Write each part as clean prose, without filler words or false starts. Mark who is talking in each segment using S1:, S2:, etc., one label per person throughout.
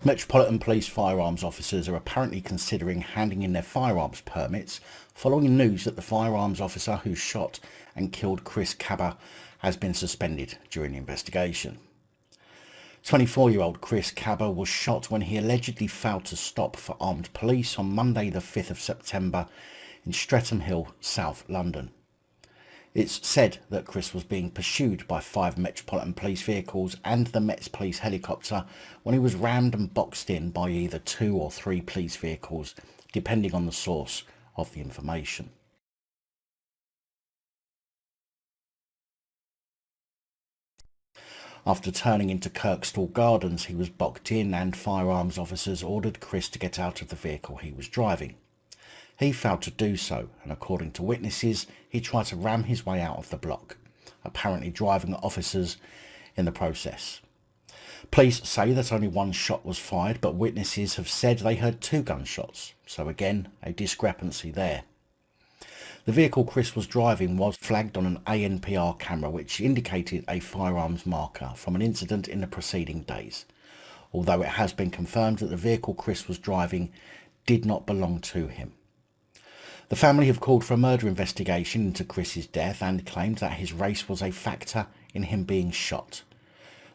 S1: Metropolitan Police firearms officers are apparently considering handing in their firearms permits following news that the firearms officer who shot and killed Chris Kaba has been suspended during the investigation. 24-year-old Chris Kaba was shot when he allegedly failed to stop for armed police on Monday the 5th of September in Streatham Hill, South London. It's said that Chris was being pursued by 5 Metropolitan Police vehicles and the Met's police helicopter when he was rammed and boxed in by either 2 or 3 police vehicles, depending on the source of the information. After turning into Kirkstall Gardens, he was boxed in and firearms officers ordered Chris to get out of the vehicle he was driving. He failed to do so, and according to witnesses, he tried to ram his way out of the block, apparently driving officers in the process. Police say that only 1 shot was fired, but witnesses have said they heard 2 gunshots, so again, a discrepancy there. The vehicle Chris was driving was flagged on an ANPR camera which indicated a firearms marker from an incident in the preceding days, although it has been confirmed that the vehicle Chris was driving did not belong to him. The family have called for a murder investigation into Chris's death and claimed that his race was a factor in him being shot,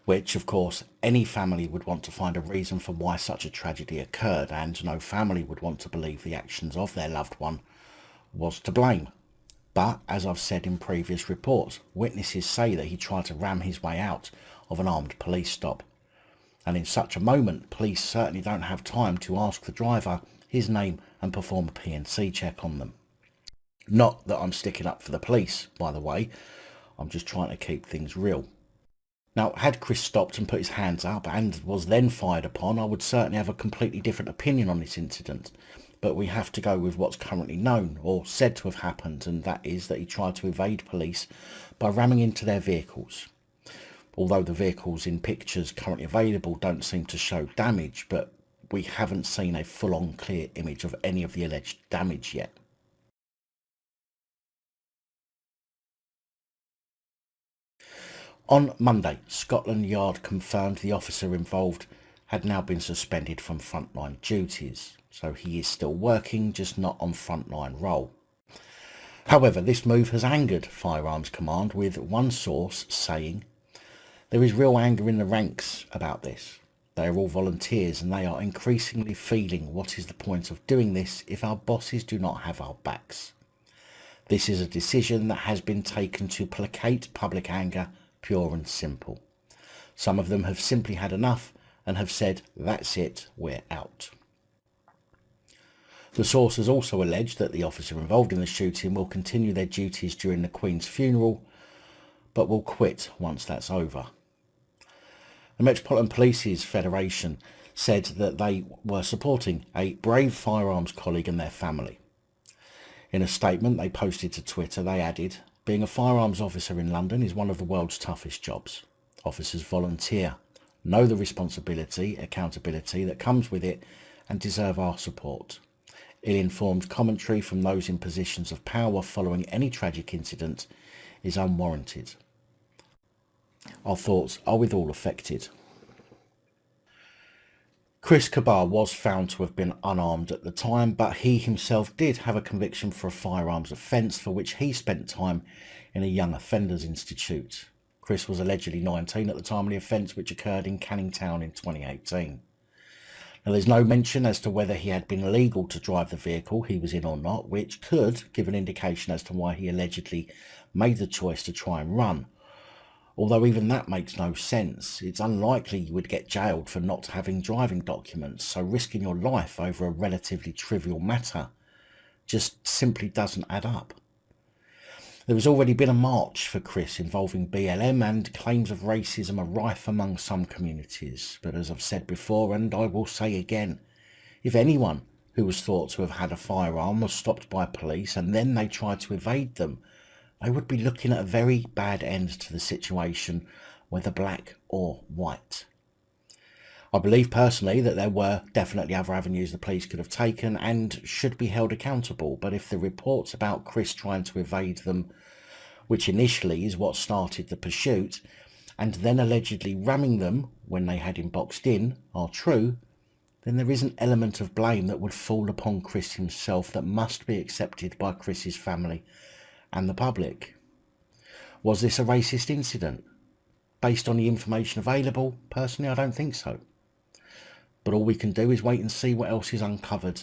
S1: which of course any family would want to find a reason for why such a tragedy occurred, and no family would want to believe the actions of their loved one was to blame. But as I've said in previous reports, witnesses say that he tried to ram his way out of an armed police stop, and in such a moment police certainly don't have time to ask the driver his name and perform a P&C check on them. Not that I'm sticking up for the police, by the way, I'm just trying to keep things real. Now, had Chris stopped and put his hands up and was then fired upon, I would certainly have a completely different opinion on this incident, but we have to go with what's currently known or said to have happened, and that is that he tried to evade police by ramming into their vehicles. Although the vehicles in pictures currently available don't seem to show damage, but we haven't seen a full-on clear image of any of the alleged damage yet. On Monday, Scotland Yard confirmed the officer involved had now been suspended from frontline duties, so he is still working, just not on frontline role. However, this move has angered Firearms Command, with one source saying, "There is real anger in the ranks about this. They are all volunteers and they are increasingly feeling what is the point of doing this if our bosses do not have our backs. This is a decision that has been taken to placate public anger, pure and simple. Some of them have simply had enough and have said, that's it, we're out." The source has also alleged that the officer involved in the shooting will continue their duties during the Queen's funeral, but will quit once that's over. The Metropolitan Police's Federation said that they were supporting a brave firearms colleague and their family. In a statement they posted to Twitter, they added, "Being a firearms officer in London is one of the world's toughest jobs. Officers volunteer, know the responsibility, accountability that comes with it, and deserve our support. Ill-informed commentary from those in positions of power following any tragic incident is unwarranted. Our thoughts are with all affected." Chris Kaba was found to have been unarmed at the time, but he himself did have a conviction for a firearms offence for which he spent time in a young offenders institute. Chris was allegedly 19 at the time of the offence, which occurred in Canning Town in 2018. Now, there's no mention as to whether he had been legal to drive the vehicle he was in or not, which could give an indication as to why he allegedly made the choice to try and run. Although even that makes no sense. It's unlikely you would get jailed for not having driving documents, so risking your life over a relatively trivial matter just simply doesn't add up. There has already been a march for Chris involving BLM, and claims of racism are rife among some communities. But as I've said before, and I will say again, if anyone who was thought to have had a firearm was stopped by police and then they tried to evade them, they would be looking at a very bad end to the situation, whether black or white. I believe personally that there were definitely other avenues the police could have taken and should be held accountable, but if the reports about Chris trying to evade them, which initially is what started the pursuit, and then allegedly ramming them when they had him boxed in, are true, then there is an element of blame that would fall upon Chris himself that must be accepted by Chris's family and the public. Was this a racist incident? Based on the information available, personally I don't think so. But all we can do is wait and see what else is uncovered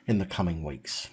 S1: in the coming weeks.